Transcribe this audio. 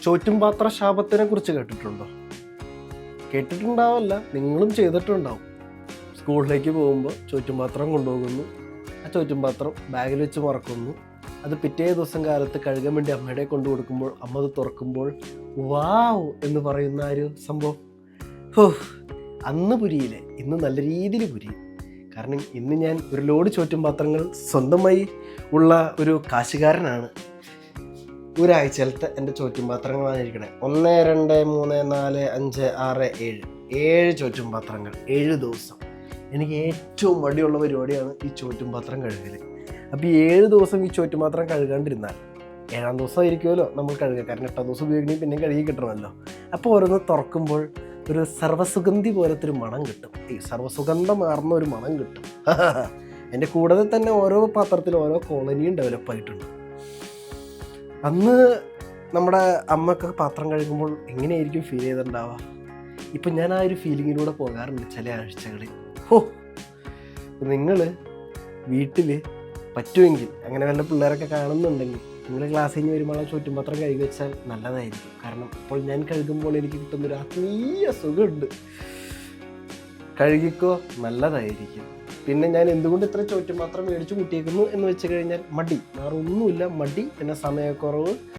ചോറ്റുംപാത്ര ശാപത്തിനെ കുറിച്ച് കേട്ടിട്ടുണ്ടോ? കേട്ടിട്ടുണ്ടാവല്ല, നിങ്ങളും ചെയ്തിട്ടുണ്ടാവും. സ്കൂളിലേക്ക് പോകുമ്പോൾ ചോറ്റുംപാത്രം കൊണ്ടുപോകുന്നു, ആ ചോറ്റുംപാത്രം ബാഗിൽ വെച്ച് മറക്കുന്നു. അത് പിറ്റേ ദിവസം കാലത്ത് കഴുകാൻ വേണ്ടി അമ്മയുടെ കൊണ്ടു കൊടുക്കുമ്പോൾ അമ്മ അത് തുറക്കുമ്പോൾ വാവ് എന്ന് പറയുന്ന ഒരു സംഭവം. അന്ന് പുരിയില്ലേ, ഇന്ന് നല്ല രീതിയിൽ പുരിയും. കാരണം ഇന്ന് ഞാൻ ഒരു ലോഡ് ചോറ്റുംപാത്രങ്ങൾ സ്വന്തമായി ഉള്ള ഒരു കാശുകാരനാണ്. ഒരാഴ്ചയിലത്തെ എൻ്റെ ചോറ്റുംപാത്രങ്ങളാണ് ഇരിക്കണേ. 1, 2, 3, 4, 5, 6, 7 ചോറ്റുംപാത്രങ്ങൾ 7 ദിവസം. എനിക്ക് ഏറ്റവും മടിയുള്ള പരിപാടിയാണ് ഈ ചോറ്റുംപാത്രം കഴുകൽ. അപ്പോൾ ഈ 7 ദിവസം ഈ ചോറ്റുംപാത്രം കഴുകാണ്ടിരുന്നാൽ 7ാം ദിവസം ആയിരിക്കുമല്ലോ നമ്മൾ കഴുകുക. കാരണം 8ാം ദിവസം ഉപയോഗിക്കണമെങ്കിൽ പിന്നെ കഴുകി കിട്ടണമല്ലോ. അപ്പോൾ ഓരോന്ന് തുറക്കുമ്പോൾ ഒരു സർവ്വസുഗന്ധി പോലത്തെ ഒരു മണം കിട്ടും. ഈ സർവ്വസുഗന്ധമാർന്ന ഒരു മണം കിട്ടും. എൻ്റെ കൂടാതെ തന്നെ ഓരോ പാത്രത്തിൽ ഓരോ കോളനിയും ഡെവലപ്പ് ആയിട്ടുണ്ട്. അന്ന് നമ്മുടെ അമ്മയൊക്കെ പാത്രം കഴുകുമ്പോൾ എങ്ങനെയായിരിക്കും ഫീൽ ചെയ്തിട്ടുണ്ടാവുക? ഇപ്പം ഞാൻ ആ ഒരു ഫീലിങ്ങിലൂടെ പോകാറുണ്ട് ചില ആഴ്ചകളിൽ. നിങ്ങൾ വീട്ടിൽ പറ്റുമെങ്കിൽ അങ്ങനെ വല്ല പിള്ളേരൊക്കെ കാണുന്നുണ്ടെങ്കിൽ നിങ്ങൾ ക്ലാസ്സിൽ നിന്ന് വരുമ്പോൾ ചോറ്റുംപാത്രം കഴുകി വെച്ചാൽ നല്ലതായിരിക്കും. കാരണം ഇപ്പോൾ ഞാൻ കഴുകുമ്പോൾ എനിക്ക് കിട്ടുന്നൊരു ആത്മീയ സുഖമുണ്ട്. കഴുകിക്കോ, നല്ലതായിരിക്കും. പിന്നെ ഞാൻ എന്തുകൊണ്ട് ഇത്ര ചോറ്റുംപാത്രം മേടിച്ച് കൂട്ടിയേക്കുന്നു എന്ന് വെച്ച് കഴിഞ്ഞാൽ മടി, വേറെ ഒന്നുമില്ല. മടി, പിന്നെ സമയക്കുറവ്,